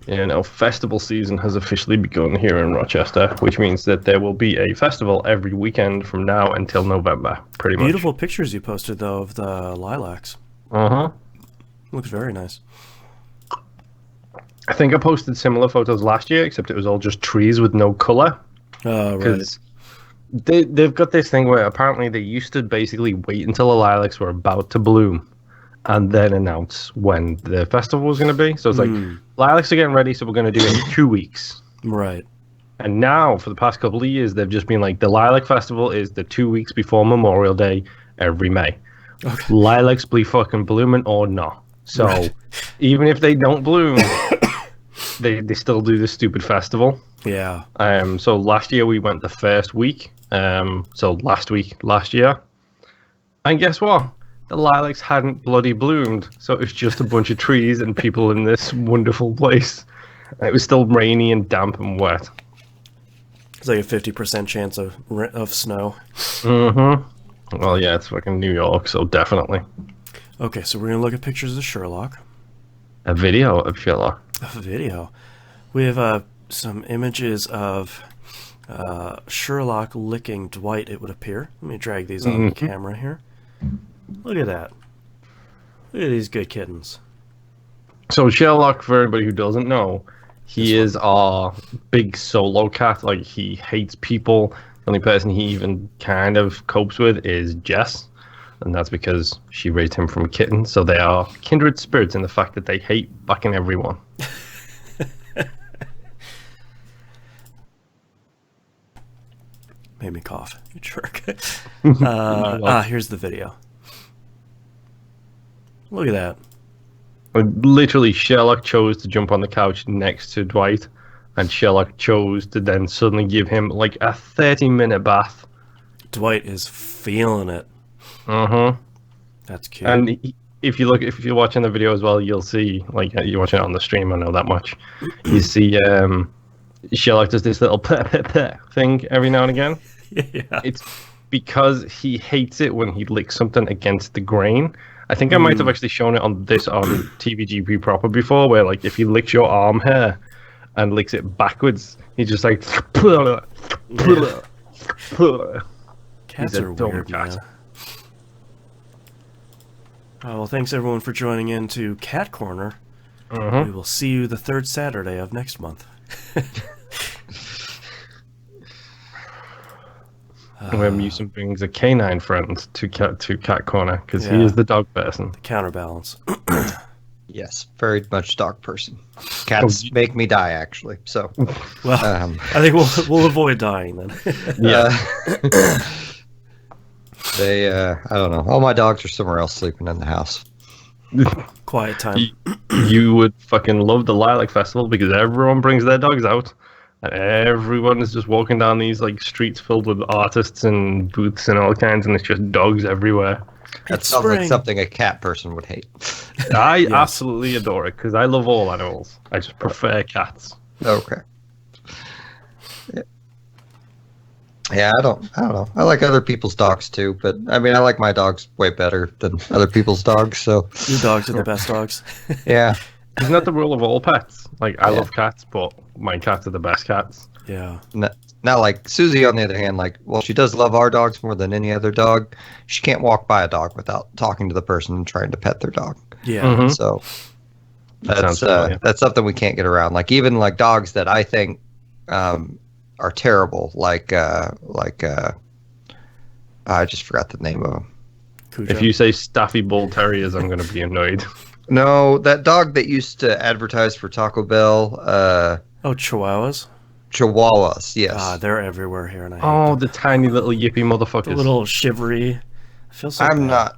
You know, festival season has officially begun here in Rochester, which means that there will be a festival every weekend from now until November, pretty much. Beautiful pictures you posted, though, of the lilacs. Uh-huh. Looks very nice. I think I posted similar photos last year, except it was all just trees with no color. Oh, right. Because they've got this thing where apparently they used to basically wait until the lilacs were about to bloom and then announce when the festival was going to be. So it's like, lilacs are getting ready, so we're going to do it in 2 weeks. Right. And now, for the past couple of years, they've just been like, the Lilac Festival is the 2 weeks before Memorial Day every May. Okay. Lilacs be fucking blooming or not. So, even if they don't bloom, they still do this stupid festival. Yeah. So last year we went the first week. So last year. And guess what? The lilacs hadn't bloody bloomed. So it was just a bunch of trees and people in this wonderful place. It was still rainy and damp and wet. It's like a 50% chance of snow. Mm-hmm. Well, yeah, it's fucking New York, so definitely. Okay, so we're going to look at pictures of Sherlock. A video of Sherlock. A video. We have some images of Sherlock licking Dwight, it would appear. Let me drag these on the camera here. Look at that. Look at these good kittens. So Sherlock, for everybody who doesn't know, he is our big solo cat. Like, he hates people. The only person he even kind of copes with is Jess. And that's because she raised him from a kitten. So they are kindred spirits in the fact that they hate fucking everyone. Made me cough. You jerk. Here's the video. Look at that. Literally, Sherlock chose to jump on the couch next to Dwight, and Sherlock chose to then suddenly give him like a 30-minute bath. Dwight is feeling it. Uh-huh. That's cute. And if you're watching the video as well, you'll see, like, you're watching it on the stream, I know that much. You see Sherlock does this little thing every now and again. Yeah. It's because he hates it when he licks something against the grain. I think I might have actually shown it on TVGP proper before, where like if he licks your arm hair and licks it backwards, he's just like. Cats are weird, man. Oh, well, thanks everyone for joining in to Cat Corner. We will see you the third Saturday of next month. Musin brings a canine friend to Cat Corner because he is the dog person. The counterbalance. Yes, very much dog person. Cats make me die, actually. So, well, I think we'll avoid dying then. Yeah. I don't know. All my dogs are somewhere else sleeping in the house. Quiet time. You would fucking love the Lilac Festival because everyone brings their dogs out. And everyone is just walking down these like streets filled with artists and booths and all kinds, and it's just dogs everywhere. That sounds like something a cat person would hate. I absolutely adore it because I love all animals. I just prefer cats. Okay. Yeah, I don't know. I like other people's dogs too, but I mean, I like my dogs way better than other people's dogs. So your dogs are the best dogs. Yeah. Isn't that the rule of all pets? Like, I love cats, but my cats are the best cats. Yeah. Now, like, Susie, on the other hand, like, well, she does love our dogs more than any other dog. She can't walk by a dog without talking to the person and trying to pet their dog. Yeah. So that's something we can't get around. Like, even like dogs that I think are terrible, like I just forgot the name of them. Cujo. If you say Staffy Bull Terriers, I'm going to be annoyed. No, that dog that used to advertise for Taco Bell. Chihuahuas? Chihuahuas, yes. They're everywhere here, and I hate them. The tiny little yippy motherfuckers. The little shivery. I feel so bad.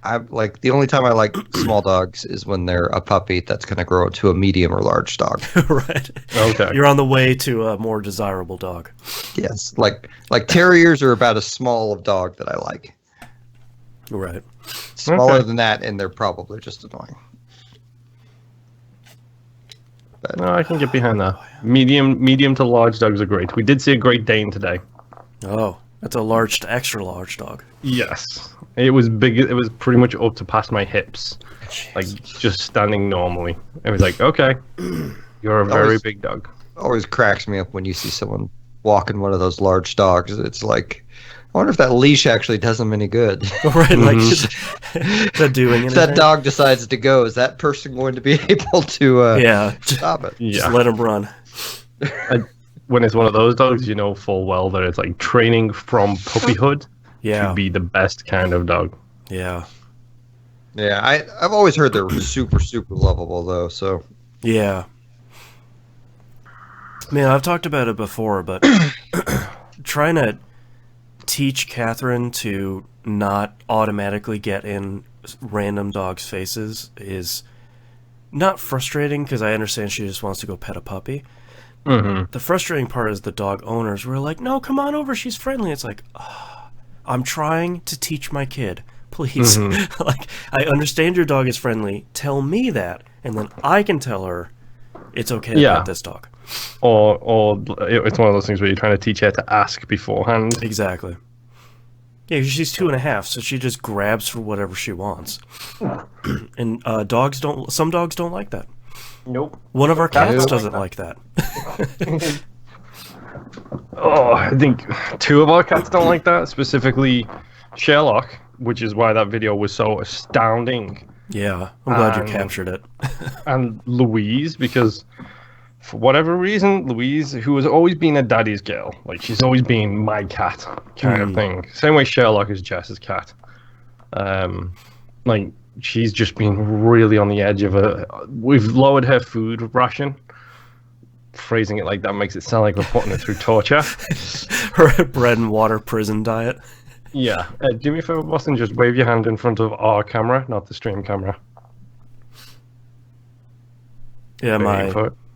I'm like, the only time I like small dogs is when they're a puppy that's going to grow into a medium or large dog. Right. Okay. You're on the way to a more desirable dog. Yes. Like terriers are about as small of dog that I like. Right. Smaller than that, and they're probably just annoying. But, no, I can get behind that. Medium to large dogs are great. We did see a Great Dane today. Oh, that's a large to extra large dog. Yes. It was big. It was pretty much up to past my hips. Jeez. Like, just standing normally. It was like, okay. You're a very big dog. Always cracks me up when you see someone walking one of those large dogs. It's like, I wonder if that leash actually does them any good. Right, like, is that doing anything? If that dog decides to go, is that person going to be able to stop it? Just let him run. When it's one of those dogs, you know full well that it's like training from puppyhood to be the best kind of dog. Yeah. Yeah, I've always heard they're super, super lovable, though, so... Yeah. Man, I've talked about it before, but trying to teach Catherine to not automatically get in random dogs' faces is not frustrating, because I understand she just wants to go pet a puppy. Mm-hmm. The frustrating part is the dog owners were like, no, come on over, she's friendly. It's like, I'm trying to teach my kid. Please. Mm-hmm. Like, I understand your dog is friendly. Tell me that, and then I can tell her it's okay to pet this dog. Or it's one of those things where you're trying to teach her to ask beforehand. Exactly. Yeah, she's 2.5, so she just grabs for whatever she wants. And some dogs don't like that. Nope. One of our cats doesn't like that. I think 2 of our cats don't like that, specifically Sherlock, which is why that video was so astounding. Yeah, I'm glad you captured it. And Louise, because for whatever reason, Louise, who has always been a daddy's girl, like she's always been my cat kind of thing. Same way Sherlock is Jess's cat. Like she's just been really on the edge of we've lowered her food ration. Phrasing it like that makes it sound like we're putting it through torture. Her bread and water prison diet. Yeah. Do me a favor, Boston, just wave your hand in front of our camera, not the stream camera. Yeah,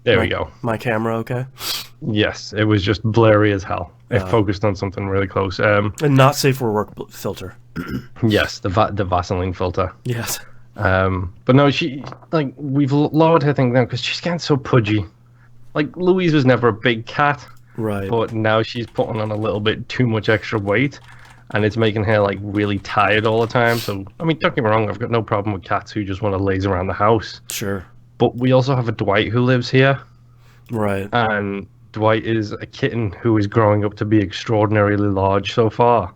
there we go. My camera, okay? Yes, it was just blurry as hell. It focused on something really close. And not safe for work filter. Yes, the Vaseline filter. Yes. But no, we've lowered her thing down because she's getting so pudgy. Like, Louise was never a big cat. Right. But now she's putting on a little bit too much extra weight. And it's making her, like, really tired all the time. So, I mean, don't get me wrong, I've got no problem with cats who just want to laze around the house. Sure. But we also have a Dwight who lives here. Right. And Dwight is a kitten who is growing up to be extraordinarily large so far.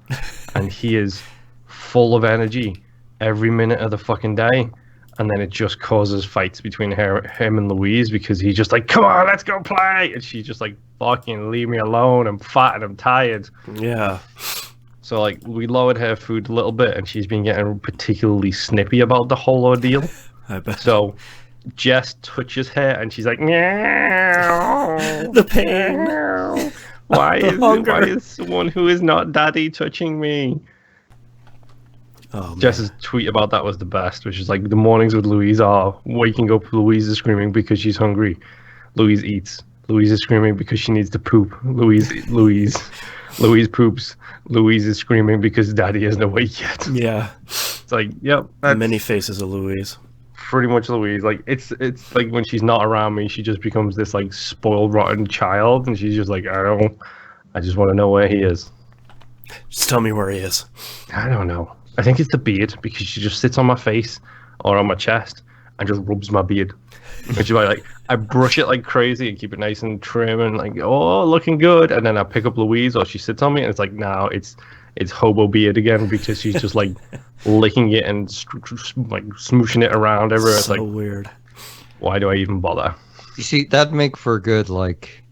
And he is full of energy every minute of the fucking day. And then it just causes fights between him and Louise because he's just like, come on, let's go play. And she's just like, fucking leave me alone. I'm fat and I'm tired. Yeah. So, like, we lowered her food a little bit, and she's been getting particularly snippy about the whole ordeal. I bet. So, Jess touches her, and she's like, meow. The pain. Meow. Why is someone who is not daddy touching me? Oh, Jess's tweet about that was the best, which is like, the mornings with Louise are waking up, Louise is screaming because she's hungry. Louise eats. Louise is screaming because she needs to poop. Louise poops. Louise is screaming because daddy isn't awake yet. Yeah. It's like, yep. Many faces of Louise. Pretty much Louise. Like, it's like when she's not around me, she just becomes this, like, spoiled, rotten child. And she's just like, I just want to know where he is. Just tell me where he is. I don't know. I think it's the beard because she just sits on my face or on my chest and just rubs my beard. Which is why, like, I brush it like crazy and keep it nice and trim and like, oh, looking good. And then I pick up Louise or she sits on me and it's like, now it's hobo beard again because she's just like licking it and like smooshing it around everywhere. It's so like, weird. Why do I even bother? You see, that'd make for a good, like,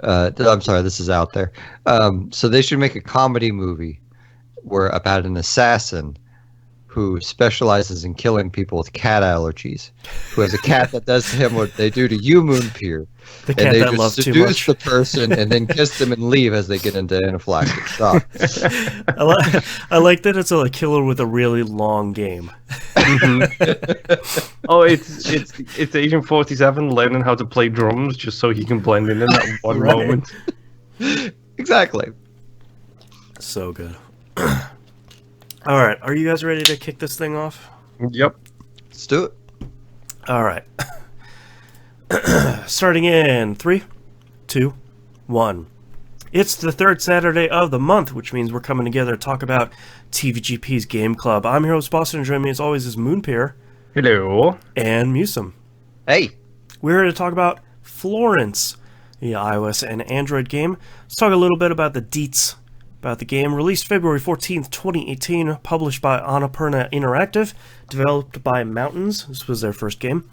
I'm sorry, this is out there. So they should make a comedy movie about an assassin who specializes in killing people with cat allergies, who has a cat that does to him what they do to you, Moonpier. The cat that loves too much. Seduce the person and then kiss them and leave as they get into anaphylactic shock. I like that it's a killer with a really long game. Mm-hmm. Oh, it's Agent 47 learning how to play drums just so he can blend in that one moment. Exactly. So good. All right, are you guys ready to kick this thing off? Yep. Let's do it. All right. Starting in 3, 2, 1. It's the third Saturday of the month, which means we're coming together to talk about TVGP's Game Club. I'm your host, Boston, and joining me as always is Moonpier. Hello. And Musum. Hey. We're here to talk about Florence, the iOS and Android game. Let's talk a little bit about the deets about the game. Released February 14th, 2018, published by Annapurna Interactive, developed by Mountains. This was their first game.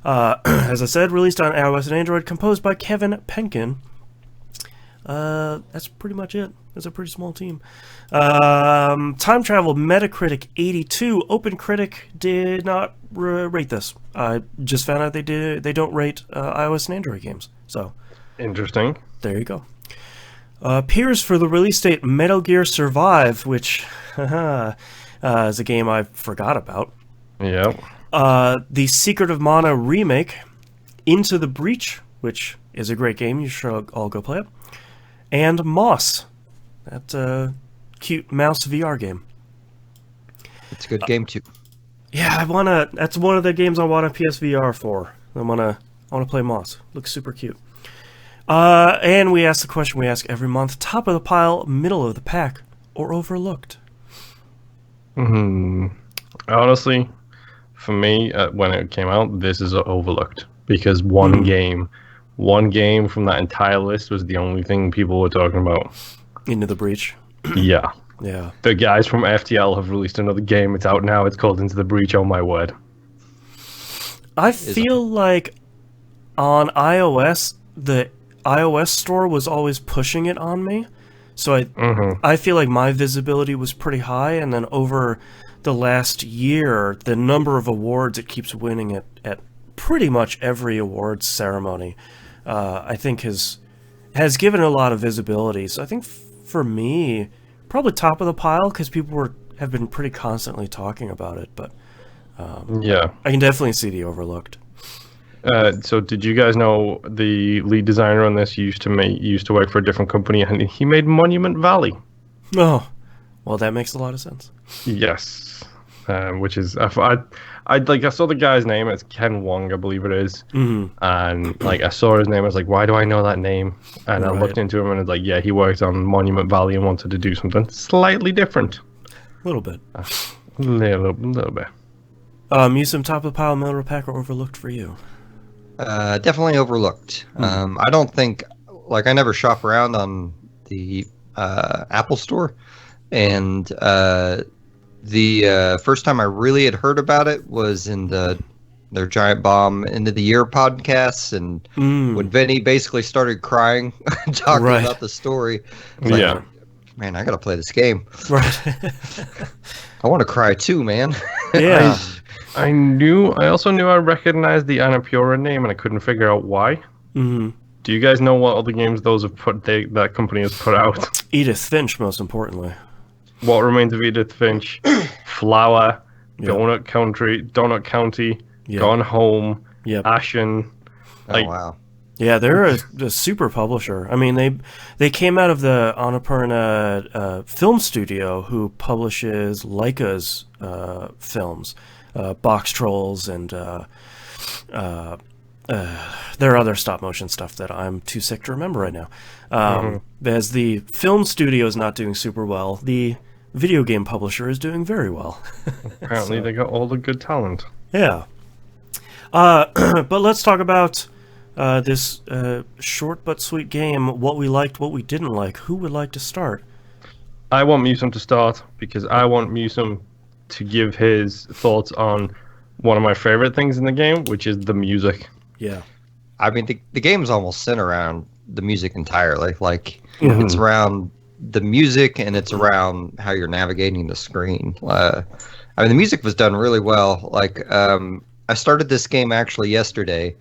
As I said, released on iOS and Android, composed by Kevin Penkin. That's pretty much it. It's a pretty small team. Time travel, Metacritic 82. OpenCritic did not rate this. I just found out they don't rate iOS and Android games. So interesting. There you go. Appears for the release date Metal Gear Survive, which is a game I forgot about. Yep. The Secret of Mana remake, Into the Breach, which is a great game. You should all go play it. And Moss, that cute mouse VR game. It's a good game too. Yeah, that's one of the games I want a PSVR for. I wanna play Moss. Looks super cute. And we ask the question we ask every month: top of the pile, middle of the pack, or overlooked? Honestly, for me, when it came out, this is overlooked because one game from that entire list was the only thing people were talking about. Into the Breach. Yeah. Yeah. The guys from FTL have released another game. It's out now. It's called Into the Breach. Oh my word. I feel like on iOS, the iOS store was always pushing it on me. So I feel like my visibility was pretty high, and then over the last year, the number of awards it keeps winning at pretty much every awards ceremony, I think has given it a lot of visibility. So I think for me, probably top of the pile because people have been pretty constantly talking about it. But yeah, I can definitely see the overlooked. So did you guys know the lead designer on this used to work for a different company, and he made Monument Valley? Oh, well, that makes a lot of sense. Yes, which is I saw the guy's name. It's Ken Wong, I believe it is. Mm-hmm. And I saw his name. I was like, why do I know that name? And I looked into him, and it's like, yeah, he worked on Monument Valley and wanted to do something slightly different. A little bit. Little bit. Musum, top of the pile, middle of the pack, or overlooked for you? Definitely overlooked. I don't think, I never shop around on the Apple Store, and the first time I really had heard about it was in their Giant Bomb End of the Year podcasts, and when Vinny basically started crying talking about the story. Yeah. Man, I gotta play this game. Right. I want to cry too, man. Yeah. I also knew I recognized the Annapurna name, and I couldn't figure out why. Mm-hmm. Do you guys know what other games that company has put out? Edith Finch, most importantly. What Remains of Edith Finch, Flower, Donut County, Gone Home, Ashen. Oh wow. Yeah, they're a super publisher. I mean, they came out of the Annapurna film studio, who publishes Laika's films, Box Trolls, and there are other stop motion stuff that I'm too sick to remember right now. As the film studio is not doing super well, the video game publisher is doing very well. Apparently, they got all the good talent. Yeah. But let's talk about this short but sweet game, what we liked, what we didn't like. Who would like to start? I want Musum to start because I want Musum to give his thoughts on one of my favorite things in the game, which is the music. Yeah. I mean, the game's almost centered around the music entirely. It's around the music, and it's around how you're navigating the screen. I mean, the music was done really well. I started this game actually yesterday,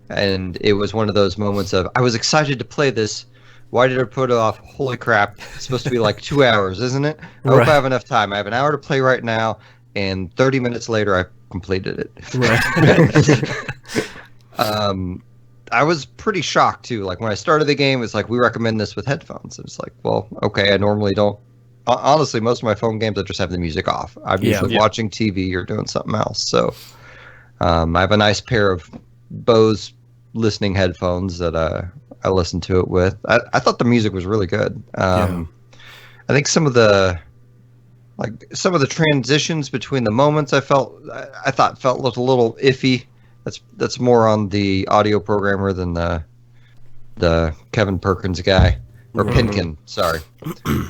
and it was one of those moments of, I was excited to play this. Why did I put it off? Holy crap. It's supposed to be 2 hours, isn't it? I hope I have enough time. I have an hour to play right now, and 30 minutes later, I completed it. Right. I was pretty shocked, too. When I started the game, it's we recommend this with headphones. It's well, okay, I normally don't. Honestly, most of my phone games, I just have the music off. I'm usually watching TV or doing something else. So I have a nice pair of Bose listening headphones that I listen to it with. I thought the music was really good. I think some of the transitions between the moments I thought felt a little iffy That's more on the audio programmer than the Kevin Perkins guy. Or Pinkin, sorry.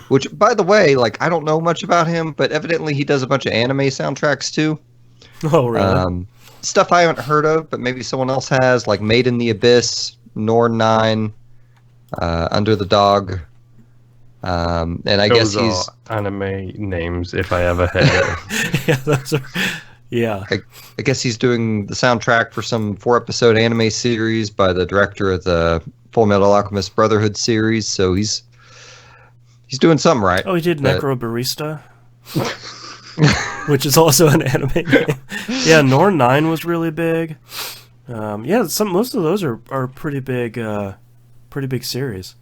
Which, by the way, like, I don't know much about him, but evidently he does a bunch of anime soundtracks too. Oh, really? Stuff I haven't heard of, but maybe someone else has, like Made in the Abyss, Norn 9, Under the Dog. And I guess he's anime names if I ever heard it. Yeah, those are. Yeah. I guess he's doing the soundtrack for some 4-episode anime series by the director of the Full Metal Alchemist Brotherhood series, so he's doing something right. Oh, he did Necro Barista, which is also an anime name. Yeah, Norn 9 was really big. Yeah, most of those are pretty big series.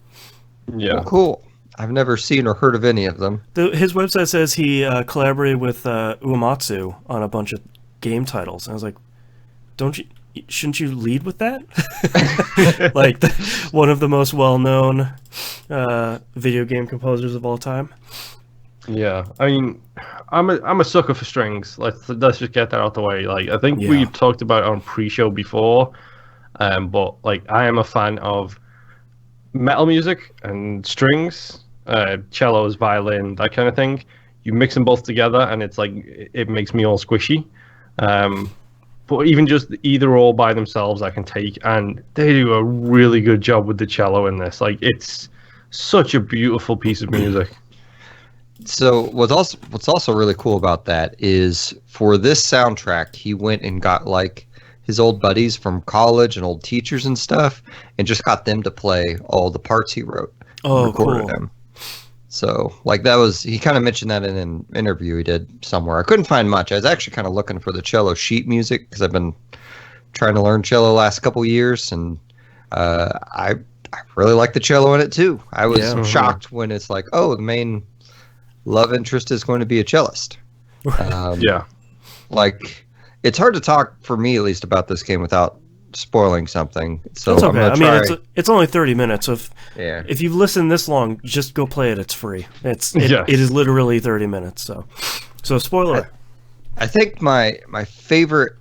Yeah, well, cool. I've never seen or heard of any of them. His website says he collaborated with Uematsu on a bunch of game titles. And I was like, shouldn't you lead with that? Like one of the most well-known video game composers of all time. Yeah, I mean, I'm a sucker for strings. Let's just get that out the way. Like, I think we've talked about it on pre-show before, but like, I am a fan of metal music and strings, cellos, violin, that kind of thing. You mix them both together, and it's like it makes me all squishy. But even just either or by themselves, I can take, and they do a really good job with the cello in this. Like, it's such a beautiful piece of music. So what's also really cool about that is for this soundtrack, he went and got like his old buddies from college and old teachers and stuff, and just got them to play all the parts he wrote. Oh, recorded cool. Them. So, like, he kind of mentioned that in an interview he did somewhere. I couldn't find much. I was actually kind of looking for the cello sheet music because I've been trying to learn cello the last couple years, and I really like the cello in it too. I was shocked when it's like, oh, the main love interest is going to be a cellist. Yeah. Like, it's hard to talk, for me at least, about this game without spoiling something. So that's okay. I mean, it's only 30 minutes. So if you've listened this long, just go play it. It's free. It is literally 30 minutes. So spoiler. I think my favorite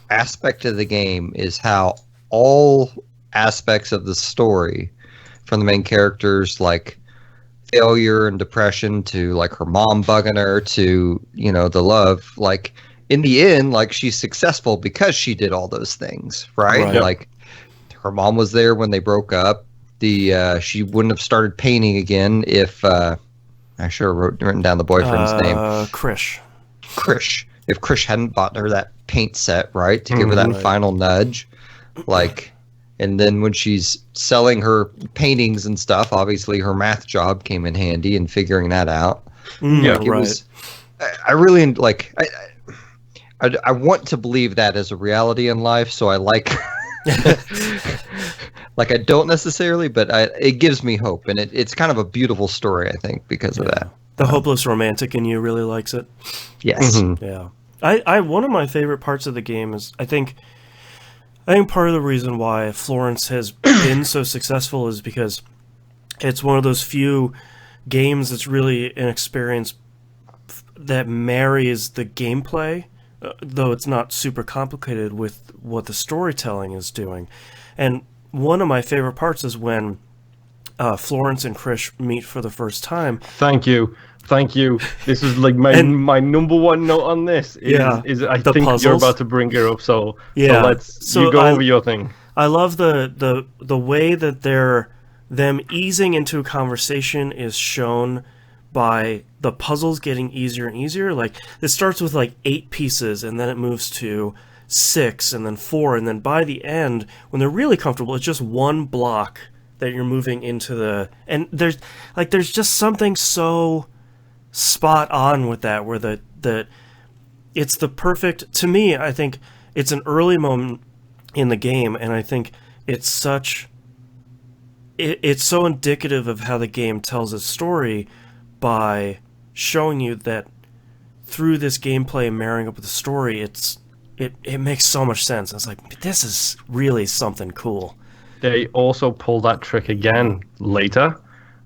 aspect of the game is how all aspects of the story, from the main characters, like failure and depression, to like her mom bugging her, to, you know, the love, like, in the end, like, she's successful because she did all those things, right? Like, her mom was there when they broke up. She wouldn't have started painting again if I should have written down the boyfriend's name. Krish. If Krish hadn't bought her that paint set, right, to give her that final nudge, like, and then when she's selling her paintings and stuff, obviously her math job came in handy in figuring that out. I really like. I want to believe that as a reality in life, so I like, like, I don't necessarily, but it gives me hope, and it's kind of a beautiful story, I think, because of that. The hopeless romantic in you really likes it. Yes. Mm-hmm. Yeah. I one of my favorite parts of the game is, I think part of the reason why Florence has been so successful is because it's one of those few games that's really an experience that marries the gameplay, though it's not super complicated, with what the storytelling is doing. And one of my favorite parts is when Florence and Krish meet for the first time. Thank you. This is like my number one note on this. Is I think puzzles. You're about to bring it up, so you go over your thing. I love the way that them easing into a conversation is shown by the puzzles getting easier and easier. Like, it starts with like 8 pieces, and then it moves to 6, and then 4, and then by the end, when they're really comfortable, it's just one block that you're moving into and there's just something so spot on with that, where it's the perfect, to me, I think it's an early moment in the game, and I think it's so indicative of how the game tells its story, by showing you that through this gameplay and marrying up with the story, it makes so much sense. It's like, this is really something cool. They also pull that trick again later,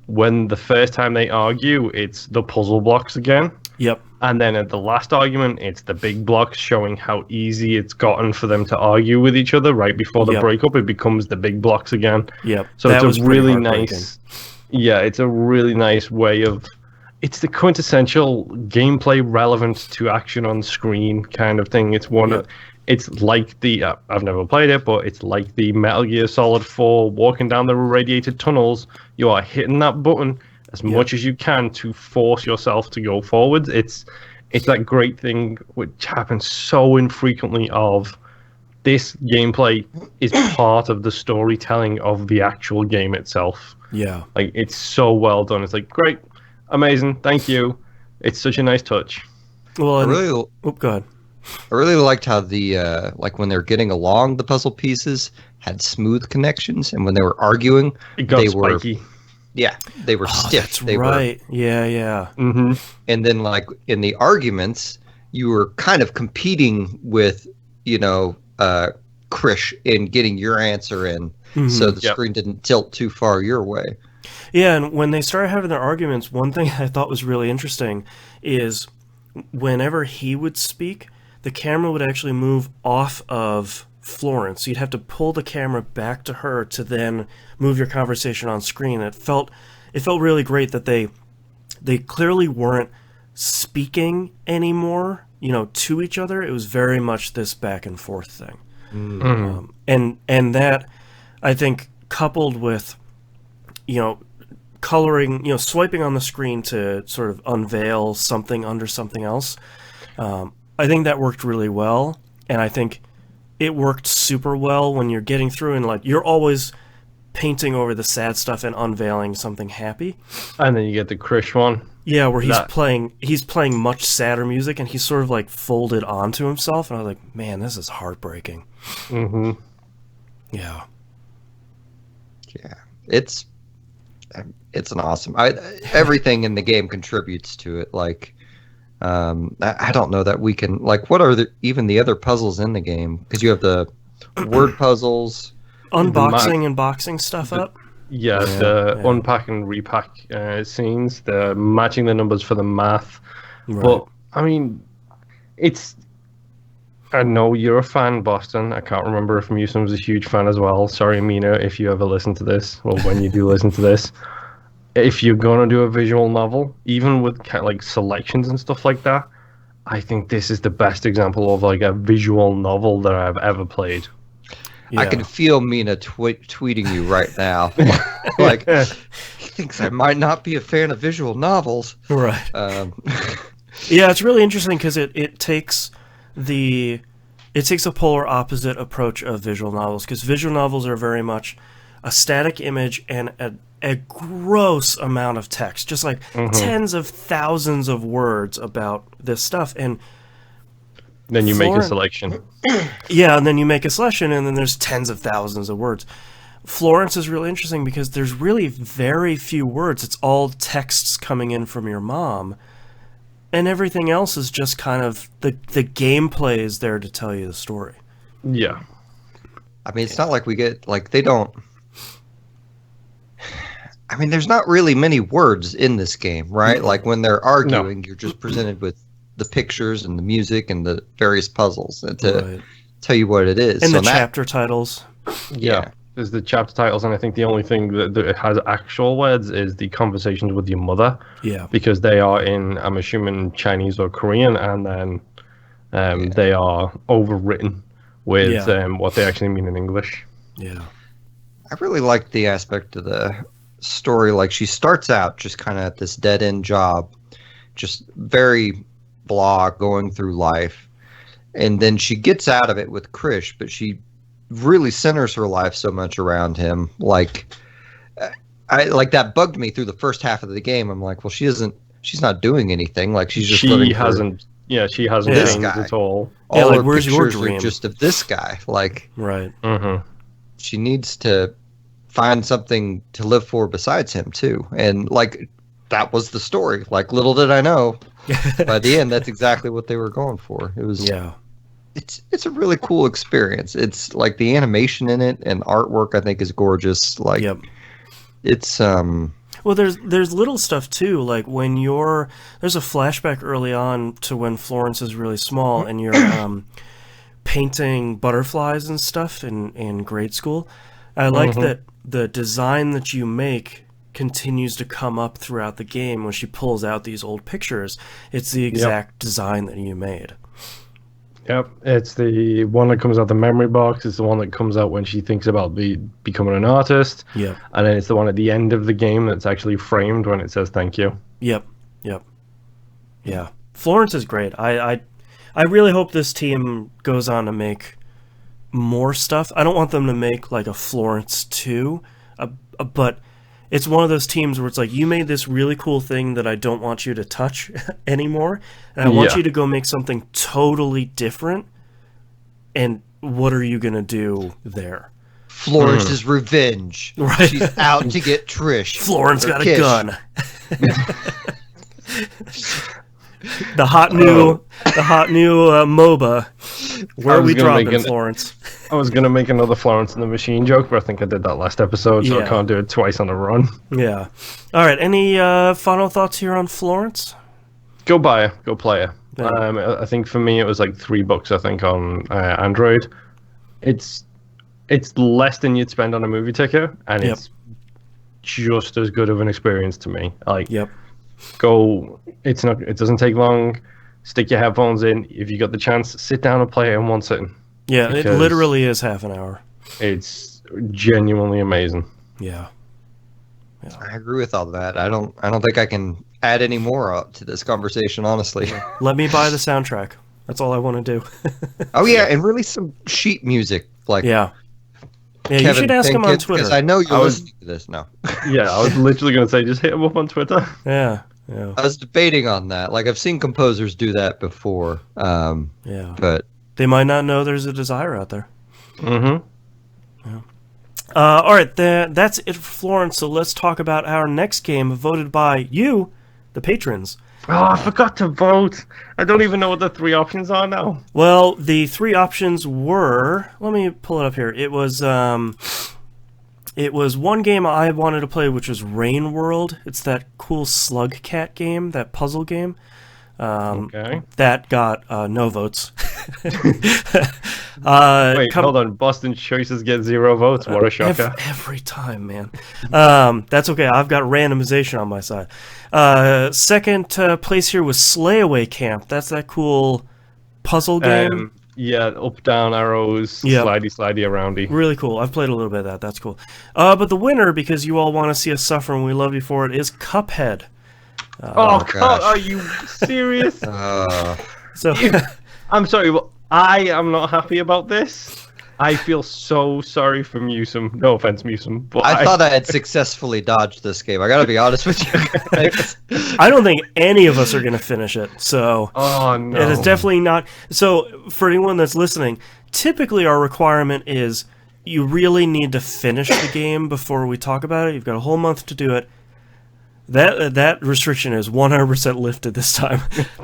when the first time they argue, it's the puzzle blocks again. Yep. And then at the last argument, it's the big blocks showing how easy it's gotten for them to argue with each other right before the breakup. It becomes the big blocks again. Yep. So it's a really nice, it's a really nice way of, it's the quintessential gameplay relevant to action on screen kind of thing. It's it's like the, I've never played it, but it's like the Metal Gear Solid 4 walking down the radiated tunnels. You are hitting that button as much as you can to force yourself to go forwards. It's that great thing which happens so infrequently of this gameplay is part of the storytelling of the actual game itself. Yeah. Like, it's so well done. It's like, great, amazing, thank you. It's such a nice touch. Well, go ahead. I really liked how the like when they're getting along, the puzzle pieces had smooth connections, and when they were arguing, they spiky. They were stiff. That's they right. Yeah. Mm-hmm. And then, like in the arguments, you were kind of competing with, Krish in getting your answer in, so the screen didn't tilt too far your way. Yeah, and when they started having their arguments, one thing I thought was really interesting is whenever he would speak, the camera would actually move off of Florence. So you'd have to pull the camera back to her to then move your conversation on screen. It felt really great that they clearly weren't speaking anymore, to each other. It was very much this back and forth thing. And that, I think, coupled with, coloring, swiping on the screen to sort of unveil something under something else, I think that worked really well. And I think it worked super well when you're getting through and, like, you're always painting over the sad stuff and unveiling something happy. And then you get the Krish one. Yeah, where he's playing much sadder music, and he's sort of like folded onto himself, and I was like, man, this is heartbreaking. Mm-hmm. Yeah. Yeah. It's an awesome. Everything in the game contributes to it. Like, I don't know that we can, like, what are even the other puzzles in the game? Because you have the word puzzles, unboxing and boxing stuff up. The unpack and repack scenes, the matching the numbers for the math. Right. But I mean, I know you're a fan, Boston. I can't remember if Musin was a huge fan as well. Sorry, Mina, if you ever listen to this, or when you do listen to this. If you're gonna do a visual novel, even with kind of like selections and stuff like that, I think this is the best example of like a visual novel that I've ever played. Yeah. I can feel Mina tweeting you right now. Like, he thinks I might not be a fan of visual novels. Right. Yeah, it's really interesting because it takes a polar opposite approach of visual novels, because visual novels are very much a static image and a gross amount of text, just like tens of thousands of words about this stuff. And then you make a selection. Yeah, and then you make a selection, and then there's tens of thousands of words. Florence is really interesting because there's really very few words. It's all texts coming in from your mom, and everything else is just kind of the gameplay is there to tell you the story. Yeah. I mean, it's not like we get, like, they don't... I mean, there's not really many words in this game, right? Like, when they're arguing, you're just presented with the pictures and the music and the various puzzles to tell you what it is. And so the chapter titles. Yeah. There's the chapter titles, and I think the only thing that it has actual words is the conversations with your mother. Yeah. Because they are in, I'm assuming, Chinese or Korean, and then they are overwritten with what they actually mean in English. Yeah. I really like the aspect of the story. Like, she starts out just kind of at this dead-end job, just very blah, going through life, and then she gets out of it with Krish, but she really centers her life so much around him. Like, that bugged me through the first half of the game. I'm like, well, she's not doing anything. Like, she's just living she hasn't changed at all. All like, her where's your pictures dream? are just of this guy. Like, right. Mm-hmm. She needs to find something to live for besides him too. And like, that was the story. Like, little did I know, by the end, that's exactly what they were going for. It was, it's a really cool experience. It's like the animation in it and artwork, I think, is gorgeous. Like, it's Well, there's little stuff too, like when there's a flashback early on to when Florence is really small and you're painting butterflies and stuff in grade school. I like that the design that you make continues to come up throughout the game when she pulls out these old pictures. It's the exact design that you made. Yep, it's the one that comes out the memory box. It's the one that comes out when she thinks about becoming an artist. Yep. And then it's the one at the end of the game that's actually framed when it says thank you. Yep. Yeah. Florence is great. I really hope this team goes on to make more stuff. I don't want them to make like a Florence 2, but it's one of those teams where it's like, you made this really cool thing that I don't want you to touch anymore, and I want you to go make something totally different, and what are you going to do there? Florence's revenge. Right. She's out to get Trish. Florence got a gun. The hot new MOBA. Where are we dropping Florence? I was gonna make another Florence and the Machine joke, but I think I did that last episode, so I can't do it twice on a run. Yeah. All right. Any final thoughts here on Florence? Go buy it. Go play it. Yeah. I think for me it was like $3. I think on Android. It's less than you'd spend on a movie ticket, and it's just as good of an experience to me. Like, go. It doesn't take long. Stick your headphones in. If you got the chance, sit down and play it in one sitting. Yeah, it literally is half an hour. It's genuinely amazing. Yeah. I agree with all that. I don't think I can add any more up to this conversation, honestly. Let me buy the soundtrack. That's all I want to do. Oh yeah, and release some sheet music, like Yeah, Kevin you should ask him on Twitter. Because I know you're listening to this now. Yeah, I was literally going to say, just hit him up on Twitter. Yeah. I was debating on that. Like, I've seen composers do that before. But they might not know there's a desire out there. Mm-hmm. Yeah. All right, that's it for Florence. So let's talk about our next game, voted by you, the patrons. Oh, I forgot to vote. I don't even know what the 3 options are now. Well, the 3 options were... Let me pull it up here. It was one game I wanted to play, which was Rain World. It's that cool slug cat game, that puzzle game. Okay. That got no votes. Wait, hold on. Boston Choices get 0 votes. What a shocker. Every time, man. That's okay. I've got randomization on my side. Second place here was Slayaway Camp. That's that cool puzzle game. Yeah, up, down, arrows, slidey, aroundy. Really cool. I've played a little bit of that. That's cool. But the winner, because you all want to see us suffer and we love you for it, is Cuphead. God, are you serious? I'm sorry, but I am not happy about this. I feel so sorry for Musum. No offense, Musum. But I thought I had successfully dodged this game. I gotta be honest with you guys. I don't think any of us are going to finish it. So no. It is definitely not. So for anyone that's listening, typically our requirement is you really need to finish the game before we talk about it. You've got a whole month to do it. That restriction is 100% lifted this time.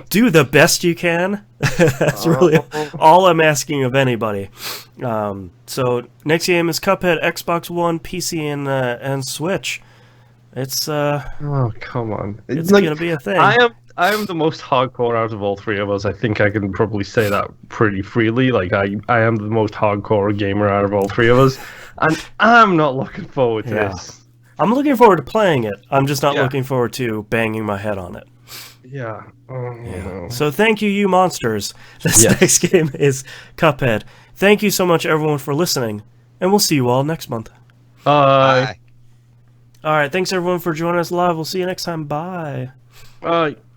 Do the best you can. That's really all I'm asking of anybody. So next game is Cuphead, Xbox One, PC, and Switch. It's oh, come on! It's like, gonna be a thing. I am the most hardcore out of all 3 of us. I think I can probably say that pretty freely. Like I am the most hardcore gamer out of all 3 of us, and I'm not looking forward to this. I'm looking forward to playing it. I'm just not looking forward to banging my head on it. Yeah. No. So thank you monsters. This next game is Cuphead. Thank you so much, everyone, for listening, and we'll see you all next month. Bye. All right, thanks, everyone, for joining us live. We'll see you next time. Bye. Bye.